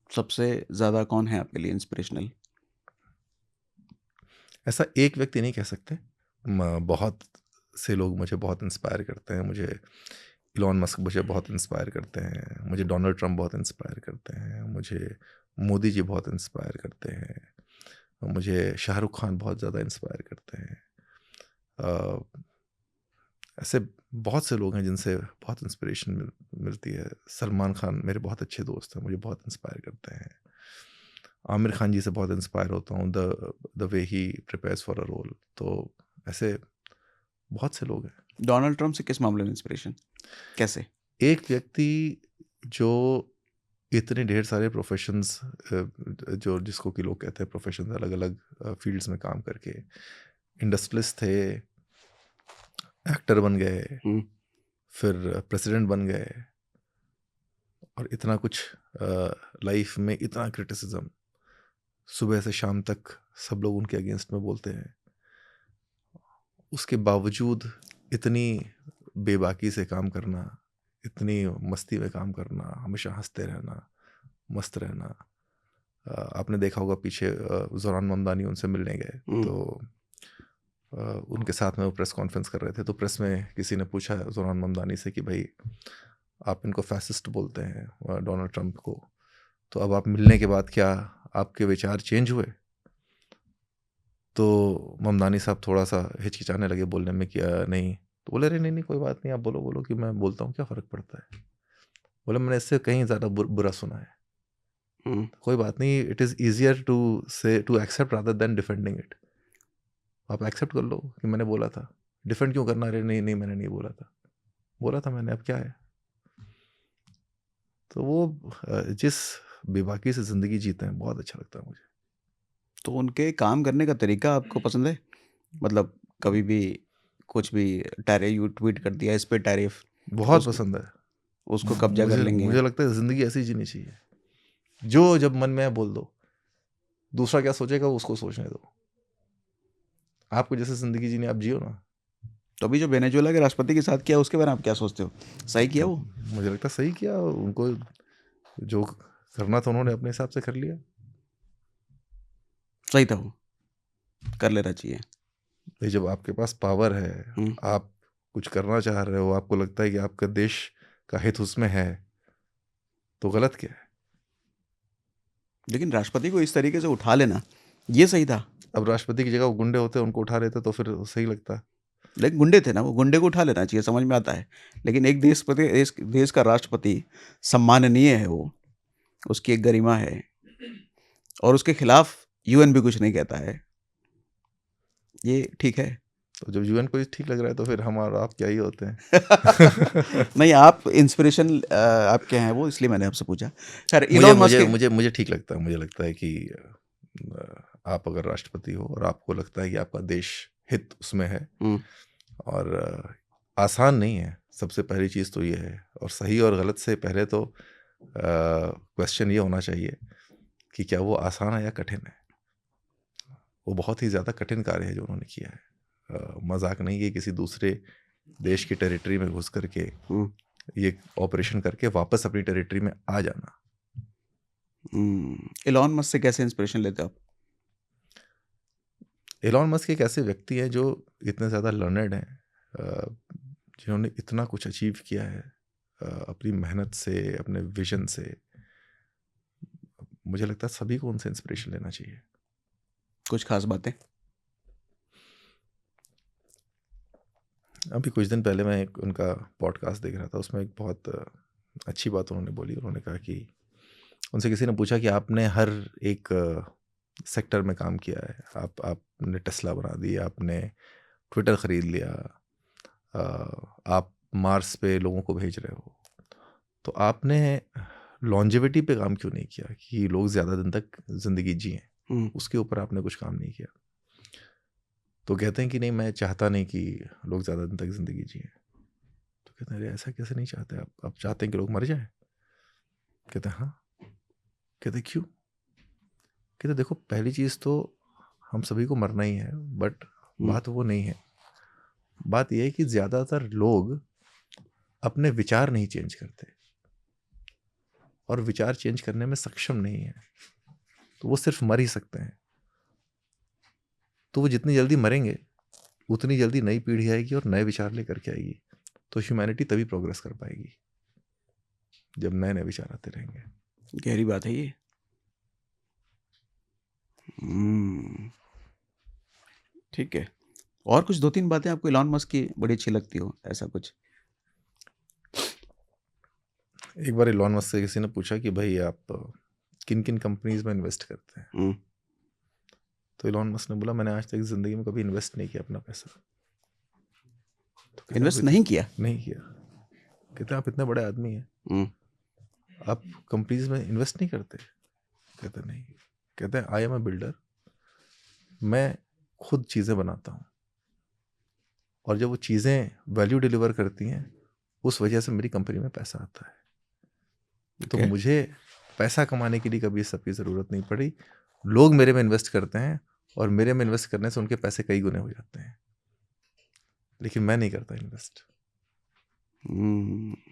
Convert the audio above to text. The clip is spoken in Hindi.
सबसे ज़्यादा कौन है आपके लिए इंस्पिरेशनल? ऐसा एक व्यक्ति नहीं कह सकते। बहुत से लोग मुझे बहुत इंस्पायर करते हैं। मुझे इलॉन मस्क मुझे बहुत इंस्पायर करते हैं, मुझे डोनाल्ड ट्रंप बहुत इंस्पायर करते हैं, मुझे मोदी जी बहुत इंस्पायर करते हैं, और मुझे शाहरुख खान बहुत ज़्यादा इंस्पायर करते हैं। अ, ऐसे बहुत से लोग हैं जिनसे बहुत इंस्पिरेशन मिलती है। सलमान खान मेरे बहुत अच्छे दोस्त हैं, मुझे बहुत इंस्पायर करते हैं। आमिर खान जी से बहुत इंस्पायर होता हूँ, the way he prepares for a role. तो ऐसे बहुत से लोग हैं। डोनाल्ड ट्रंप से किस मामले में इंस्पिरेशन? कैसे? एक व्यक्ति जो इतने ढेर सारे प्रोफेशंस, जो जिसको कि लोग कहते हैं प्रोफेशंस, अलग अलग फील्ड्स में काम करके इंडस्ट्रियलिस्ट थे, एक्टर बन गए, हुँ। फिर प्रेसिडेंट बन गए, और इतना कुछ लाइफ में इतना क्रिटिसिज्म, सुबह से शाम तक सब लोग उनके अगेंस्ट में बोलते हैं, उसके बावजूद इतनी बेबाकी से काम करना, इतनी मस्ती में काम करना, हमेशा हंसते रहना, मस्त रहना। आपने देखा होगा पीछे ज़ोरान ममदानी उनसे मिलने गए, हुँ। तो उनके साथ में वो प्रेस कॉन्फ्रेंस कर रहे थे, तो प्रेस में किसी ने पूछा ज़ोरान ममदानी से कि भाई आप इनको फैसिस्ट बोलते हैं, डोनाल्ड ट्रंप को, तो अब आप मिलने के बाद क्या आपके विचार चेंज हुए? तो ममदानी साहब थोड़ा सा हिचकिचाने लगे बोलने में कि नहीं। तो बोले अरे नहीं नहीं कोई बात नहीं, आप बोलो बोलो, कि मैं बोलता हूँ, क्या फ़र्क पड़ता है। बोले मैंने इससे कहीं ज़्यादा बुरा सुना है। हुँ। कोई बात नहीं, it is easier to accept rather than defending it. आप एक्सेप्ट कर लो कि मैंने बोला था, डिफेंड क्यों करना? अरे नहीं नहीं मैंने नहीं बोला था, बोला था मैंने, अब क्या है। तो वो जिस बेबाकी से ज़िंदगी जीते हैं, बहुत अच्छा लगता है मुझे। तो उनके काम करने का तरीका आपको पसंद है? मतलब कभी भी कुछ भी यू ट्वीट कर दिया, इस पे टैरिफ, बहुत उसको पसंद है। उसको कब्ज़ा कर मुझे लेंगे। मुझे लगता है ज़िंदगी ऐसी जीनी चाहिए, जो जब मन में है बोल दो, दूसरा क्या सोचेगा वो उसको सोचने दो। आपको जैसे ज़िंदगी जीनी, आप जियो ना। तो अभी जो वेनेजुएला के राष्ट्रपति के साथ किया, उसके बारे में आप क्या सोचते हो? सही किया वो? मुझे लगता है सही किया उनको, जो करना था उन्होंने अपने हिसाब से कर लिया। सही था वो, कर लेना चाहिए। भाई जब आपके पास पावर है, हुँ। आप कुछ करना चाह रहे हो, आपको लगता है कि आपका देश का हित उसमें है, तो गलत क्या है? लेकिन राष्ट्रपति को इस तरीके से उठा लेना, ये सही था। अब राष्ट्रपति की जगह वो गुंडे होते, उनको उठा लेते, तो फिर सही लगता। लेकिन गुंडे थे ना, वो गुंडे को उठा लेना चाहिए, समझ में आता है। लेकिन एक देश का राष्ट्रपति सम्माननीय है वो, उसकी एक गरिमा है और उसके खिलाफ यूएन भी कुछ नहीं कहता है। ये ठीक है। तो जब यूएन को ठीक लग रहा है, तो फिर हम और आप क्या ही होते हैं। नहीं, आप इंस्पिरेशन आपके हैं वो, इसलिए मैंने आपसे पूछा। खैर, मुझे इलॉन मस्क मुझे के मुझे मुझे ठीक लगता है। मुझे लगता है कि आप अगर राष्ट्रपति हो और आपको लगता है कि आपका देश हित उसमें है, हुँ। और आसान नहीं है, सबसे पहली चीज़ तो ये है। और सही और गलत से पहले तो क्वेश्चन ये होना चाहिए कि क्या वो आसान है या कठिन है। वो बहुत ही ज़्यादा कठिन कार्य है जो उन्होंने किया है। मजाक नहीं है, किसी दूसरे देश की टेरिटरी में घुस करके हुँ। ये ऑपरेशन करके वापस अपनी टेरिटरी में आ जाना। इलॉन मस्क से कैसे इंस्पिरेशन लेते हो आप? एलॉन मस्क एक ऐसे व्यक्ति हैं जो इतने ज़्यादा लर्नड हैं, जिन्होंने इतना कुछ अचीव किया है अपनी मेहनत से, अपने विजन से। मुझे लगता है सभी को उनसे इंस्पिरेशन लेना चाहिए। कुछ खास बातें? अभी कुछ दिन पहले मैं एक उनका पॉडकास्ट देख रहा था, उसमें एक बहुत अच्छी बात उन्होंने बोली। उन्होंने कहा कि उनसे किसी ने पूछा कि आपने हर एक सेक्टर में काम किया है, आपने टेस्ला बना दी, आपने ट्विटर ख़रीद लिया, आप मार्स पे लोगों को भेज रहे हो, तो आपने लॉन्जेविटी पे काम क्यों नहीं किया कि लोग ज़्यादा दिन तक ज़िंदगी जिएं? हुँ। उसके ऊपर आपने कुछ काम नहीं किया। तो कहते हैं कि नहीं, मैं चाहता नहीं कि लोग ज़्यादा दिन तक ज़िंदगी जिएं। तो कहते हैं अरे ऐसा कैसे नहीं चाहते आप चाहते हैं कि लोग मर जाएं? कहते हैं हाँ। कहते क्यों? कहते देखो, पहली चीज़ तो हम सभी को मरना ही है, बट हुँ। बात वो नहीं है। बात यह है कि ज़्यादातर लोग अपने विचार नहीं चेंज करते। और विचार चेंज करने में सक्षम नहीं है, तो वो सिर्फ मर ही सकते हैं। तो वो जितनी जल्दी मरेंगे उतनी जल्दी नई पीढ़ी आएगी और नए विचार लेकर के आएगी। तो ह्यूमैनिटी तभी प्रोग्रेस कर पाएगी जब नए नए विचार आते रहेंगे। गहरी बात है ये। ठीक है। और कुछ 2-3 बातें आपको इलॉन मस्क की बड़ी अच्छी लगती हो, ऐसा कुछ? एक बार इलॉन मस्क से किसी ने पूछा कि भाई आप किन किन कंपनीज में इन्वेस्ट करते हैं? तो इलॉन मस्क ने बोला मैंने आज तक जिंदगी में कभी इन्वेस्ट नहीं किया अपना पैसा। तो इन्वेस्ट नहीं किया? नहीं किया। कहते आप इतने बड़े आदमी हैं, आप कंपनीज में इन्वेस्ट नहीं करते? कहते नहीं। कहते हैं आई एम अ बिल्डर, मैं खुद चीज़ें बनाता हूँ और जब वो चीज़ें वैल्यू डिलीवर करती हैं उस वजह से मेरी कंपनी में पैसा आता है। तो मुझे पैसा कमाने के लिए कभी इस सब की ज़रूरत नहीं पड़ी। लोग मेरे में इन्वेस्ट करते हैं और मेरे में इन्वेस्ट करने से उनके पैसे कई गुने हो जाते हैं, लेकिन मैं नहीं करता इन्वेस्ट।